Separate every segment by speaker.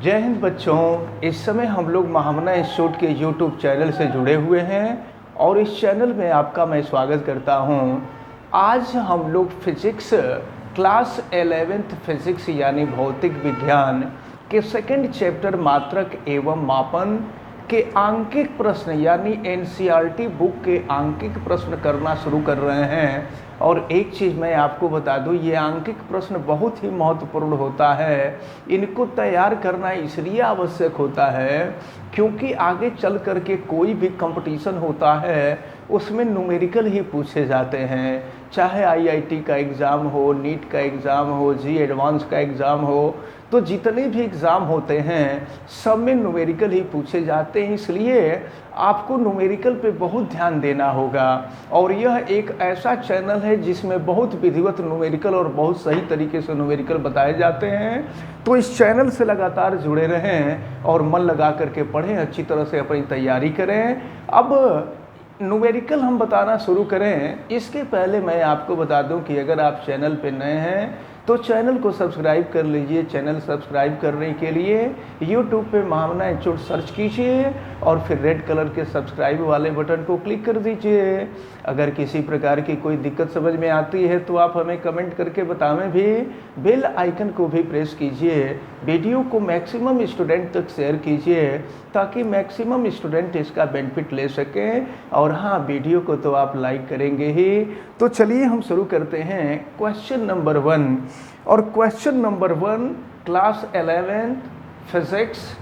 Speaker 1: जय हिंद बच्चों। इस समय हम लोग महामना इंस्टीट्यूट के यूट्यूब चैनल से जुड़े हुए हैं और इस चैनल में आपका मैं स्वागत करता हूं। आज हम लोग फिजिक्स क्लास 11th फिजिक्स यानी भौतिक विज्ञान के सेकंड चैप्टर मात्रक एवं मापन के आंकिक प्रश्न यानी एनसीईआरटी बुक के आंकिक प्रश्न करना शुरू कर रहे हैं। और एक चीज़ मैं आपको बता दूं, ये आंकिक प्रश्न बहुत ही महत्वपूर्ण होता है। इनको तैयार करना इसलिए आवश्यक होता है क्योंकि आगे चल कर के कोई भी कंपटीशन होता है उसमें न्यूमेरिकल ही पूछे जाते हैं। चाहे आईआईटी का एग्ज़ाम हो, नीट का एग्ज़ाम हो, जी एडवांस का एग्ज़ाम हो, तो जितने भी एग्ज़ाम होते हैं सब में न्यूमेरिकल ही पूछे जाते हैं। इसलिए आपको न्यूमेरिकल पे बहुत ध्यान देना होगा। और यह एक ऐसा चैनल है जिसमें बहुत विधिवत न्यूमेरिकल और बहुत सही तरीके से न्यूमेरिकल बताए जाते हैं। तो इस चैनल से लगातार जुड़े रहें और मन लगा करके पढ़ें, अच्छी तरह से अपनी तैयारी करें। अब न्यूमेरिकल हम बताना शुरू करें इसके पहले मैं आपको बता दूं कि अगर आप चैनल पे नए हैं तो चैनल को सब्सक्राइब कर लीजिए। चैनल सब्सक्राइब करने के लिए यूट्यूब पे महामना इंस्टीट्यूट सर्च कीजिए और फिर रेड कलर के सब्सक्राइब वाले बटन को क्लिक कर दीजिए। अगर किसी प्रकार की कोई दिक्कत समझ में आती है तो आप हमें कमेंट करके बतावें भी। बेल आइकन को भी प्रेस कीजिए। वीडियो को मैक्सिमम स्टूडेंट तक शेयर कीजिए ताकि मैक्सिमम स्टूडेंट इसका बेनिफिट ले सकें। और हाँ, वीडियो को तो आप लाइक करेंगे ही। तो चलिए हम शुरू करते हैं क्वेश्चन नंबर 1। और question number 1 class 11th physics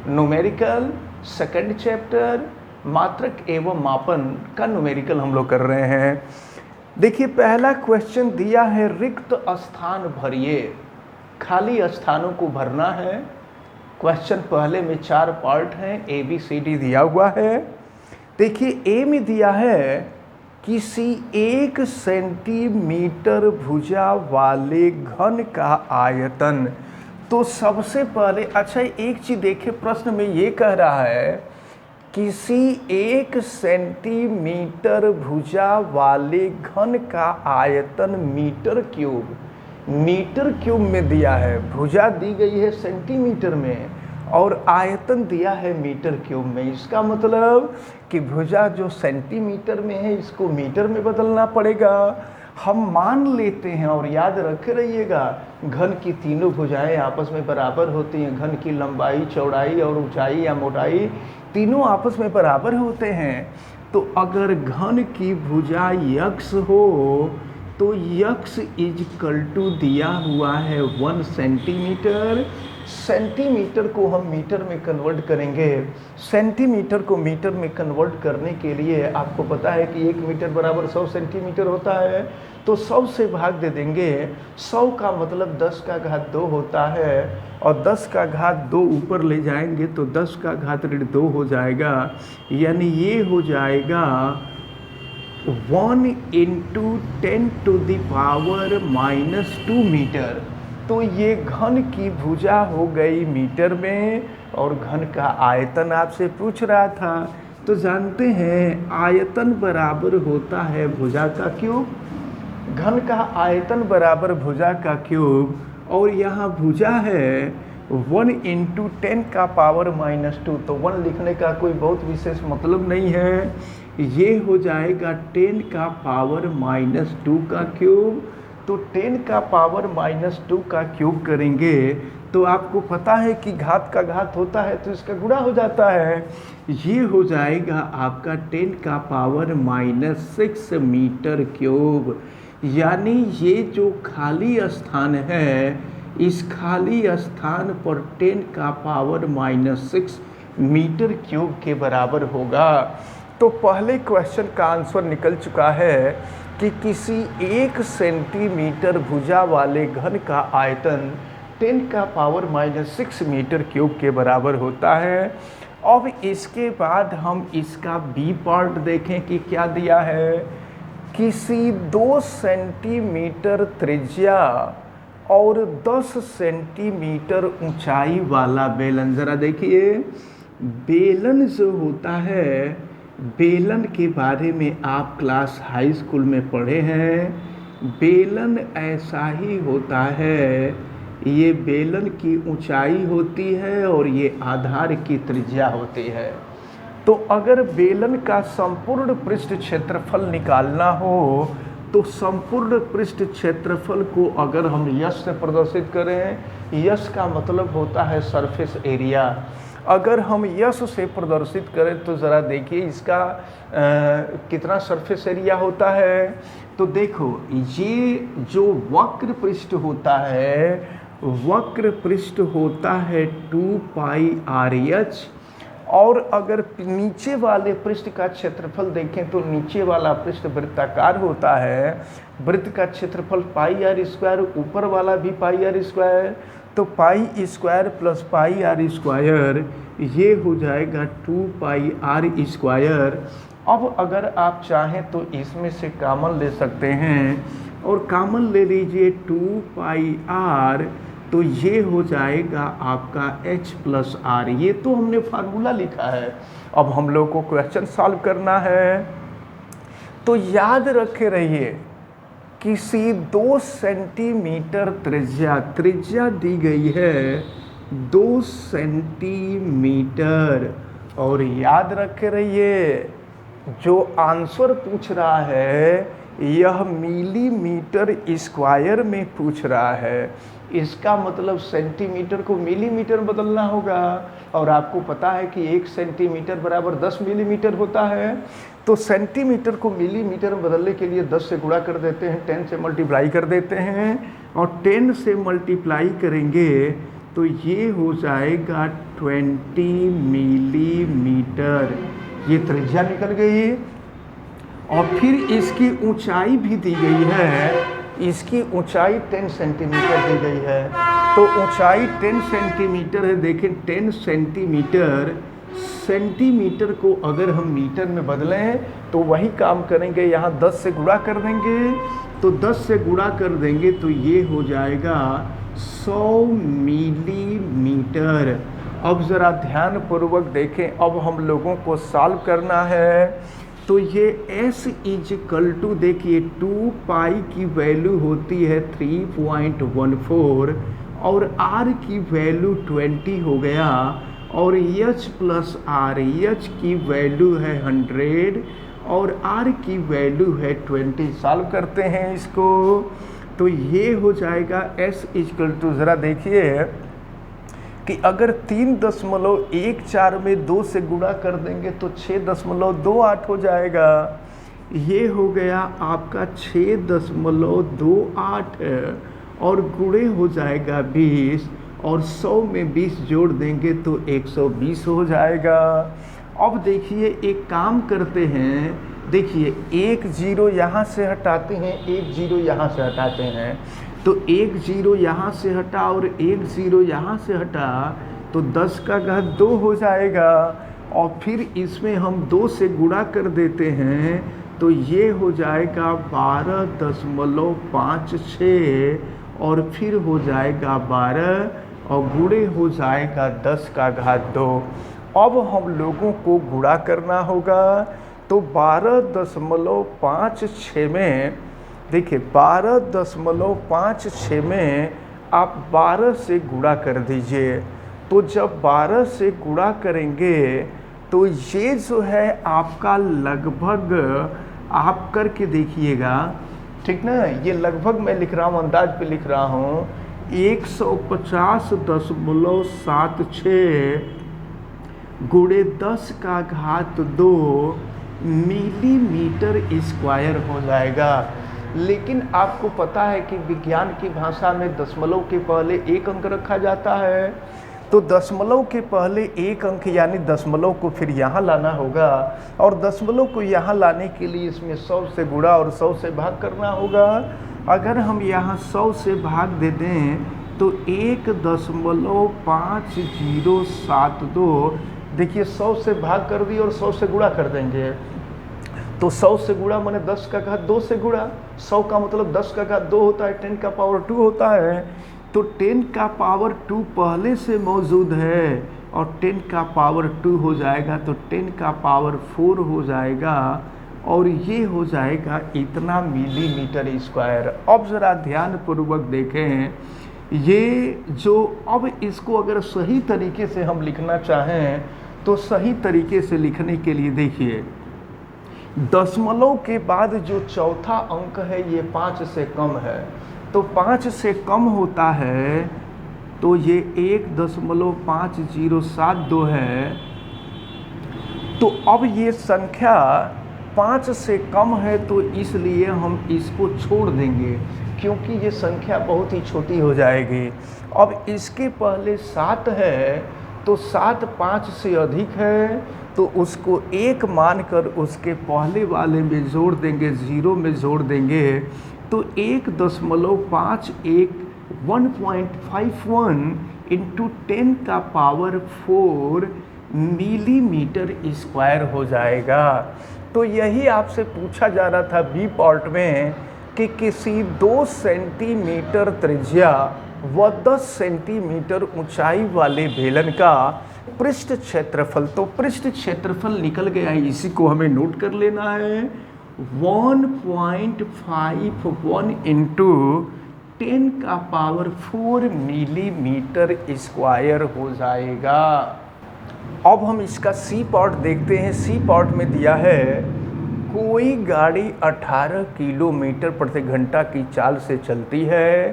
Speaker 1: numerical second chapter मात्रक एवं मापन का न्यूमेरिकल हम लोग कर रहे हैं। देखिए, पहला क्वेश्चन दिया है रिक्त स्थान भरिए। खाली स्थानों को भरना है। क्वेश्चन पहले में 4 पार्ट हैं, ए बी सी डी दिया हुआ है। देखिए, ए में दिया है किसी 1 सेंटीमीटर भुजा वाले घन का आयतन। तो सबसे पहले अच्छा एक चीज़ देखिए, प्रश्न में ये कह रहा है किसी 1 सेंटीमीटर भुजा वाले घन का आयतन मीटर क्यूब। मीटर क्यूब में दिया है, भुजा दी गई है सेंटीमीटर में और आयतन दिया है मीटर क्यूब में। इसका मतलब कि भुजा जो सेंटीमीटर में है इसको मीटर में बदलना पड़ेगा। हम मान लेते हैं और याद रखे रहिएगा, घन की तीनों भुजाएं आपस में बराबर होती हैं। घन की लंबाई, चौड़ाई और ऊंचाई या मोटाई तीनों आपस में बराबर होते हैं। तो अगर घन की भुजा यक्स हो तो यक्स इजकल टू दिया हुआ है 1 सेंटीमीटर। सेंटीमीटर को हम मीटर में कन्वर्ट करेंगे। सेंटीमीटर को मीटर में कन्वर्ट करने के लिए आपको पता है कि 1 मीटर बराबर 100 सेंटीमीटर होता है। तो 100 से भाग दे देंगे। 100 का मतलब 10 का घात 2 होता है और 10 का घात 2 ऊपर ले जाएंगे तो 10 का घात ऋण 2 हो जाएगा। यानी ये हो जाएगा 1 × 10⁻⁻² मीटर। तो ये घन की भुजा हो गई मीटर में और घन का आयतन आपसे पूछ रहा था। तो जानते हैं आयतन बराबर होता है भुजा का क्यूब। घन का आयतन बराबर भुजा का क्यूब। और यहाँ भुजा है 1 × 10⁻⁻²। तो 1 लिखने का कोई बहुत विशेष मतलब नहीं है। ये हो जाएगा 10⁻⁻² का क्यूब। तो 10⁻⁻² का क्यूब करेंगे तो आपको पता है कि घात का घात होता है तो इसका गुणा हो जाता है। ये हो जाएगा आपका 10⁻⁻6 मीटर क्यूब। यानी ये जो खाली स्थान है इस खाली स्थान पर 10⁻⁻6 मीटर क्यूब के बराबर होगा। तो पहले क्वेश्चन का आंसर निकल चुका है कि किसी 1 सेंटीमीटर भुजा वाले घन का आयतन 10⁻⁻6 मीटर क्यूब के बराबर होता है। अब इसके बाद हम इसका बी पार्ट देखें कि क्या दिया है। किसी 2 सेंटीमीटर त्रिज्या और 10 सेंटीमीटर ऊंचाई वाला बेलन। ज़रा देखिए, बेलन जो होता है, बेलन के बारे में आप क्लास हाई स्कूल में पढ़े हैं। बेलन ऐसा ही होता है ये बेलन की ऊंचाई होती है और ये आधार की त्रिज्या होती है। तो अगर बेलन का संपूर्ण पृष्ठ क्षेत्रफल निकालना हो तो संपूर्ण पृष्ठ क्षेत्रफल को अगर हम यश से प्रदर्शित करें, यश का मतलब होता है सरफेस एरिया। अगर हम यश से प्रदर्शित करें तो ज़रा देखिए इसका कितना सरफेस एरिया होता है। तो देखो ये जो वक्र पृष्ठ होता है, वक्र पृष्ठ होता है 2πr/h, और अगर नीचे वाले पृष्ठ का क्षेत्रफल देखें तो नीचे वाला पृष्ठ वृत्ताकार होता है, वृत्त का क्षेत्रफल πr², ऊपर वाला भी πr², तो π² + πr², ये हो जाएगा 2πr²। अब अगर आप चाहें तो इसमें से कॉमन ले सकते हैं, और कॉमन ले लीजिए 2πr, तो ये हो जाएगा आपका h + r। ये तो हमने फार्मूला लिखा है, अब हम लोग को क्वेश्चन सॉल्व करना है। तो याद रखे रहिए किसी 2 सेंटीमीटर त्रिज्या दी गई है 2 सेंटीमीटर, और याद रखे रहिए जो आंसर पूछ रहा है यह मिलीमीटर स्क्वायर में पूछ रहा है। इसका मतलब सेंटीमीटर को मिलीमीटर बदलना होगा, और आपको पता है कि 1 सेंटीमीटर बराबर 10 मिलीमीटर होता है। तो सेंटीमीटर को मिलीमीटर में बदलने के लिए 10 से गुणा कर देते हैं, 10 से मल्टीप्लाई कर देते हैं, और 10 से मल्टीप्लाई करेंगे तो ये हो जाएगा 20 मिलीमीटर। ये त्रिज्या निकल गई। और फिर इसकी ऊंचाई भी दी गई है, इसकी ऊंचाई 10 सेंटीमीटर दी गई है। तो ऊंचाई 10 सेंटीमीटर है। देखें 10 सेंटीमीटर, सेंटीमीटर को अगर हम मीटर में बदलें तो वही काम करेंगे, यहाँ 10 से गुणा कर देंगे, तो 10 से गुणा कर देंगे तो ये हो जाएगा 100 मिलीमीटर। अब ज़रा ध्यानपूर्वक देखें, अब हम लोगों को सॉल्व करना है। तो ये s = देखिए 2π की वैल्यू होती है 3.14, और r की वैल्यू 20 हो गया, और h + r, h की वैल्यू है 100 और r की वैल्यू है 20। सॉल्व करते हैं इसको, तो ये हो जाएगा s = ज़रा देखिए कि अगर 3.14 में 2 से गुणा कर देंगे तो 6.28 हो जाएगा। ये हो गया आपका 6.28, और गुणे हो जाएगा 20, और 100 में 20 जोड़ देंगे तो 120 हो जाएगा। अब देखिए एक काम करते हैं, देखिए 1 0 यहाँ से हटाते हैं, 1 0 यहाँ से हटाते हैं, तो 1 0 यहाँ से हटा और 1 0 यहाँ से हटा तो 10 का घात 2 हो जाएगा, और फिर इसमें हम 2 से गुणा कर देते हैं तो ये हो जाएगा 12.56, और फिर हो जाएगा 12, और गुणे हो जाएगा 10 का घात 2। अब हम लोगों को गुणा करना होगा, तो 12.56 में देखिए 12.56 में आप 12 से गुणा कर दीजिए। तो जब 12 से गुणा करेंगे तो ये जो है आपका लगभग, आप करके देखिएगा, ठीक ना, ये लगभग मैं लिख रहा हूँ, अंदाज पे लिख रहा हूँ, 150.76 गुणे 10 का घात 2 मिलीमीटर स्क्वायर हो जाएगा। लेकिन आपको पता है कि विज्ञान की भाषा में दशमलव के पहले एक अंक रखा जाता है, तो दशमलव के पहले एक अंक यानी दशमलव को फिर यहाँ लाना होगा, और दशमलव को यहाँ लाने के लिए इसमें 100 से गुणा और 100 से भाग करना होगा। अगर हम यहाँ 100 से भाग दे दें तो 1.5072, देखिए 100 से भाग कर दिए और 100 से गुणा कर देंगे, तो 100 से गुणा माने 10 का घात 2 से गुणा, 100 का मतलब 10 का घात 2 होता है, 10 का पावर 2 होता है, तो 10 का पावर 2 पहले से मौजूद है, और 10 का पावर 2 हो जाएगा तो 10 का पावर 4 हो जाएगा, और ये हो जाएगा इतना मिलीमीटर स्क्वायर। अब ज़रा ध्यानपूर्वक देखें ये जो अब इसको अगर सही तरीके से हम लिखना चाहें तो सही तरीके से लिखने के लिए देखिए, दशमलव के बाद जो चौथा अंक है ये 5 से कम है, तो 5 से कम होता है तो ये 1.5072 है। तो अब ये संख्या 5 से कम है तो इसलिए हम इसको छोड़ देंगे क्योंकि ये संख्या बहुत ही छोटी हो जाएगी। अब इसके पहले 7 है तो 7 5 से अधिक है तो उसको 1 मानकर उसके पहले वाले में जोड़ देंगे, 0 में जोड़ देंगे तो 1.51 1.51 इंटू 10 का पावर 4 मिलीमीटर स्क्वायर हो जाएगा। तो यही आपसे पूछा जा रहा था बी पार्ट में कि किसी 2 सेंटीमीटर त्रिज्या व 10 सेंटीमीटर ऊंचाई वाले बेलन का पृष्ठ क्षेत्रफल, तो पृष्ठ क्षेत्रफल निकल गया, इसी को हमें नोट कर लेना है। 1.51 इंटू 10 का पावर 4 मिलीमीटर स्क्वायर हो जाएगा। अब हम इसका सी पार्ट देखते हैं। सी पार्ट में दिया है कोई गाड़ी 18 किलोमीटर प्रति घंटा की चाल से चलती है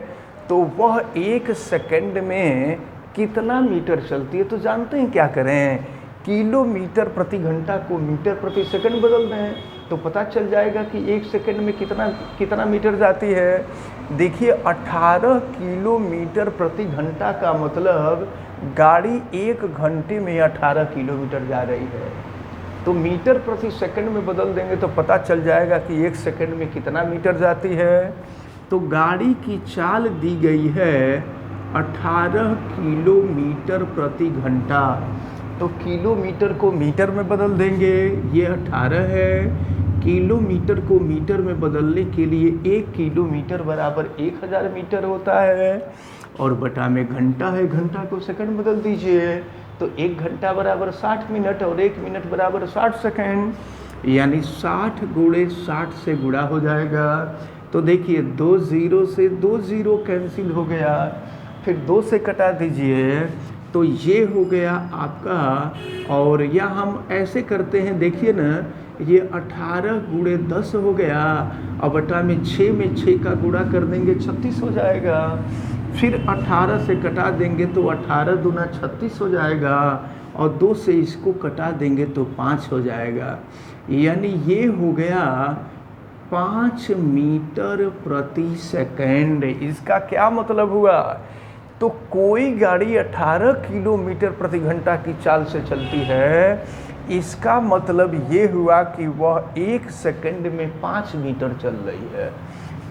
Speaker 1: तो वह 1 सेकंड में कितना मीटर चलती है। तो जानते हैं क्या करें, किलोमीटर प्रति घंटा को मीटर प्रति सेकंड बदल दें तो पता चल जाएगा कि 1 सेकंड में कितना मीटर जाती है। देखिए 18 किलोमीटर प्रति घंटा का मतलब गाड़ी 1 घंटे में 18 किलोमीटर जा रही है, तो मीटर प्रति सेकंड में बदल देंगे तो पता चल जाएगा कि 1 सेकंड में कितना मीटर जाती है। तो गाड़ी की चाल दी गई है 18 किलोमीटर प्रति घंटा, तो किलोमीटर को मीटर में बदल देंगे, ये 18 है। किलोमीटर को मीटर में बदलने के लिए 1 किलोमीटर बराबर 1000 मीटर होता है और बटा में घंटा है, घंटा को सेकंड बदल दीजिए तो 1 घंटा बराबर 60 मिनट और 1 मिनट बराबर 60 सेकंड, यानी 60 गुणे 60 से गुणा हो जाएगा। तो देखिए 2 0 से 2 0 कैंसिल हो गया, फिर 2 से कटा दीजिए तो ये हो गया आपका। और या हम ऐसे करते हैं, देखिए ना, ये 18 गुणे 10 हो गया और बटा में 6 का गुणा कर देंगे 36 हो जाएगा। फिर 18 से कटा देंगे तो 18 दूना 36 हो जाएगा और 2 से इसको कटा देंगे तो 5 हो जाएगा, यानी ये हो गया 5 मीटर प्रति सेकंड। इसका क्या मतलब हुआ, तो कोई गाड़ी 18 किलोमीटर प्रति घंटा की चाल से चलती है, इसका मतलब ये हुआ कि वह 1 सेकंड में 5 मीटर चल रही है,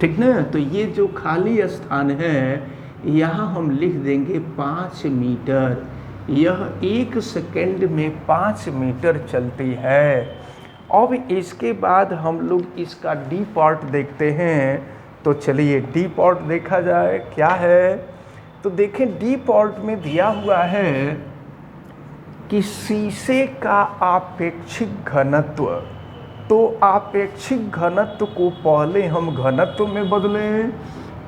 Speaker 1: ठीक ना। तो ये जो खाली स्थान है यहाँ हम लिख देंगे 5 मीटर, यह 1 सेकंड में 5 मीटर चलती है। अब इसके बाद हम लोग इसका डी पार्ट देखते हैं, तो चलिए डी पार्ट देखा जाए क्या है। तो देखें डी पार्ट में दिया हुआ है कि शीशे का आपेक्षिक घनत्व, तो आपेक्षिक घनत्व को पहले हम घनत्व में बदलें।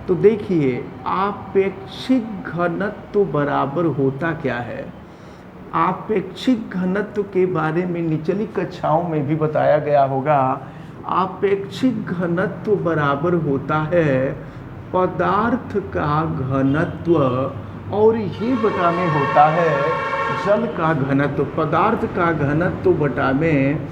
Speaker 1: तो देखिए आपेक्षिक घनत्व बराबर होता क्या है, आपेक्षिक घनत्व के बारे में निचली कक्षाओं में भी बताया गया होगा। आपेक्षिक घनत्व बराबर होता है पदार्थ का घनत्व और ये बटा में होता है जल का घनत्व। पदार्थ का घनत्व बटा में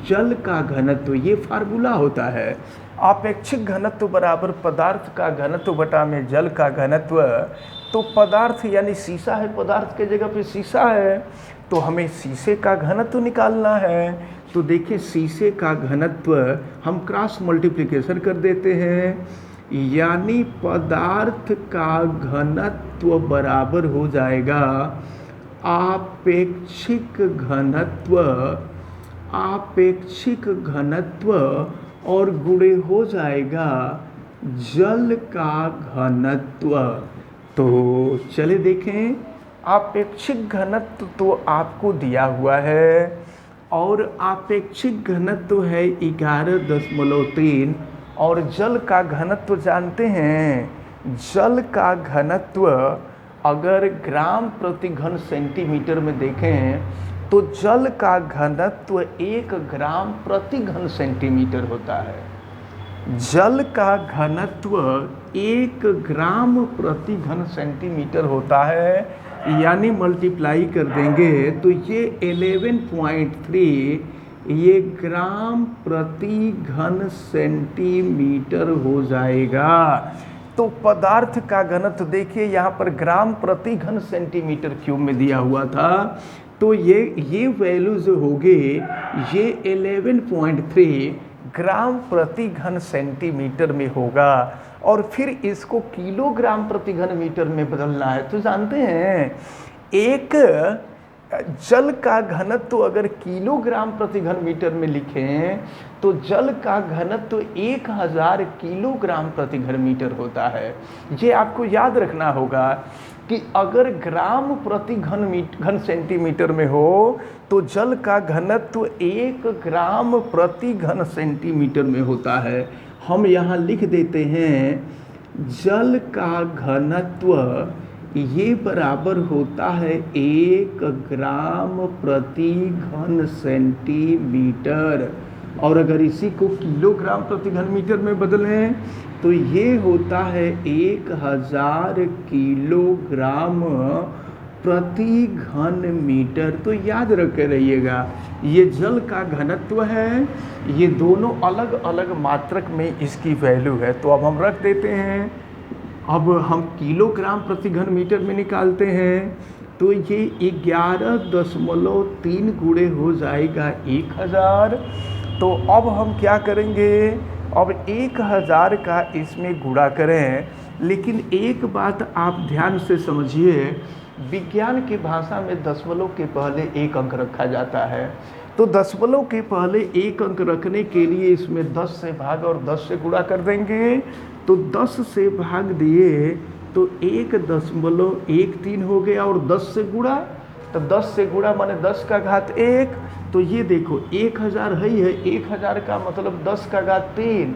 Speaker 1: जल का घनत्व, ये फार्मूला होता है। आपेक्षिक घनत्व बराबर पदार्थ का घनत्व बटा में जल का घनत्व। तो पदार्थ यानी शीशा है, पदार्थ के जगह पे शीशा है, तो हमें शीशे का घनत्व निकालना है। तो देखिए शीशे का घनत्व हम क्रॉस मल्टीप्लिकेशन कर देते हैं, यानी पदार्थ का घनत्व बराबर हो जाएगा आपेक्षिक घनत्व, आपेक्षिक घनत्व और गुणे हो जाएगा जल का घनत्व। तो चले देखें, आपेक्षिक घनत्व तो आपको दिया हुआ है और आपेक्षिक घनत्व है 11.3 और जल का घनत्व जानते हैं जल का घनत्व अगर ग्राम प्रति घन सेंटीमीटर में देखें तो जल का घनत्व 1 ग्राम प्रति घन सेंटीमीटर होता है। जल का घनत्व 1 ग्राम प्रति घन सेंटीमीटर होता है, यानी मल्टीप्लाई कर देंगे तो ये 11.3 ये ग्राम प्रति घन सेंटीमीटर हो जाएगा। तो पदार्थ का घनत्व देखिए यहाँ पर ग्राम प्रति घन सेंटीमीटर क्यूब में दिया हुआ था, तो ये वैल्यू जो होगी ये 11.3 ग्राम प्रति घन सेंटीमीटर में होगा। और फिर इसको किलोग्राम प्रति घन मीटर में बदलना है। तो जानते हैं एक जल का घनत्व अगर किलोग्राम प्रति घन मीटर में लिखें तो जल का घनत्व 1000 किलोग्राम प्रति घन मीटर होता है। ये आपको याद रखना होगा कि अगर ग्राम प्रति घन सेंटीमीटर में हो तो जल का घनत्व 1 ग्राम प्रति घन सेंटीमीटर में होता है। हम यहाँ लिख देते हैं जल का घनत्व ये बराबर होता है 1 ग्राम प्रति घन सेंटीमीटर, और अगर इसी को किलोग्राम प्रति घन मीटर में बदलें तो ये होता है 1000 किलोग्राम प्रति घन मीटर। तो याद रखे रहिएगा ये जल का घनत्व है, ये दोनों अलग अलग मात्रक में इसकी वैल्यू है। तो अब हम रख देते हैं, अब हम किलोग्राम प्रति घन मीटर में निकालते हैं तो ये 11.3 गुणे हो जाएगा 1000। तो अब हम क्या करेंगे, अब 1000 का इसमें गुणा करें। लेकिन एक बात आप ध्यान से समझिए, विज्ञान की भाषा में दशमलव के पहले एक अंक रखा जाता है। तो दशमलव के पहले एक अंक रखने के लिए इसमें 10 से भाग और 10 से गुणा कर देंगे। तो 10 से भाग दिए तो 1.13 हो गया, और 10 से गुणा तो 10 से गुणा माने 10 का घात 1। तो ये देखो 1000 ही है, 1000 का मतलब 10 का घात 3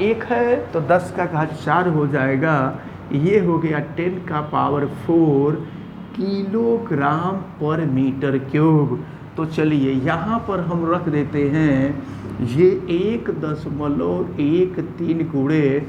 Speaker 1: 1 है तो 10 का घात 4 हो जाएगा। ये हो गया 10 का पावर 4 किलोग्राम पर मीटर क्यूब। तो चलिए यहाँ पर हम रख देते हैं ये 1.13 गुणे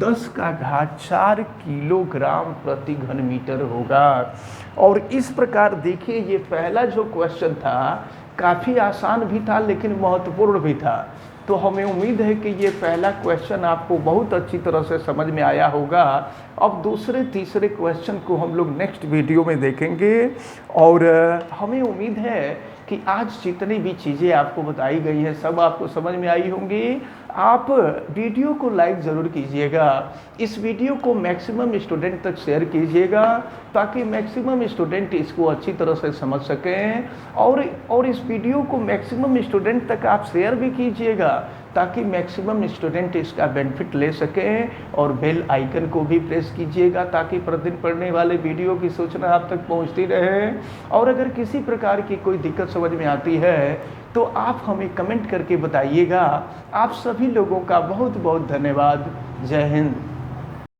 Speaker 1: 10 का घात 4 किलोग्राम प्रति घन मीटर होगा। और इस प्रकार देखिए ये पहला जो क्वेश्चन था काफ़ी आसान भी था लेकिन महत्वपूर्ण भी था। तो हमें उम्मीद है कि ये पहला क्वेश्चन आपको बहुत अच्छी तरह से समझ में आया होगा। अब दूसरे तीसरे क्वेश्चन को हम लोग नेक्स्ट वीडियो में देखेंगे। और हमें उम्मीद है कि आज जितनी भी चीज़ें आपको बताई गई हैं सब आपको समझ में आई होंगी। आप वीडियो को लाइक ज़रूर कीजिएगा, इस वीडियो को मैक्सिमम स्टूडेंट तक शेयर कीजिएगा ताकि मैक्सिमम स्टूडेंट इसको अच्छी तरह से समझ सकें। और इस वीडियो को मैक्सिमम स्टूडेंट तक आप शेयर भी कीजिएगा ताकि मैक्सिमम स्टूडेंट इसका बेनिफिट ले सकें। और बेल आइकन को भी प्रेस कीजिएगा ताकि प्रतिदिन पढ़ने वाले वीडियो की सूचना आप तक पहुंचती रहे। और अगर किसी प्रकार की कोई दिक्कत समझ में आती है तो आप हमें कमेंट करके बताइएगा। आप सभी लोगों का बहुत बहुत धन्यवाद। जय हिंद।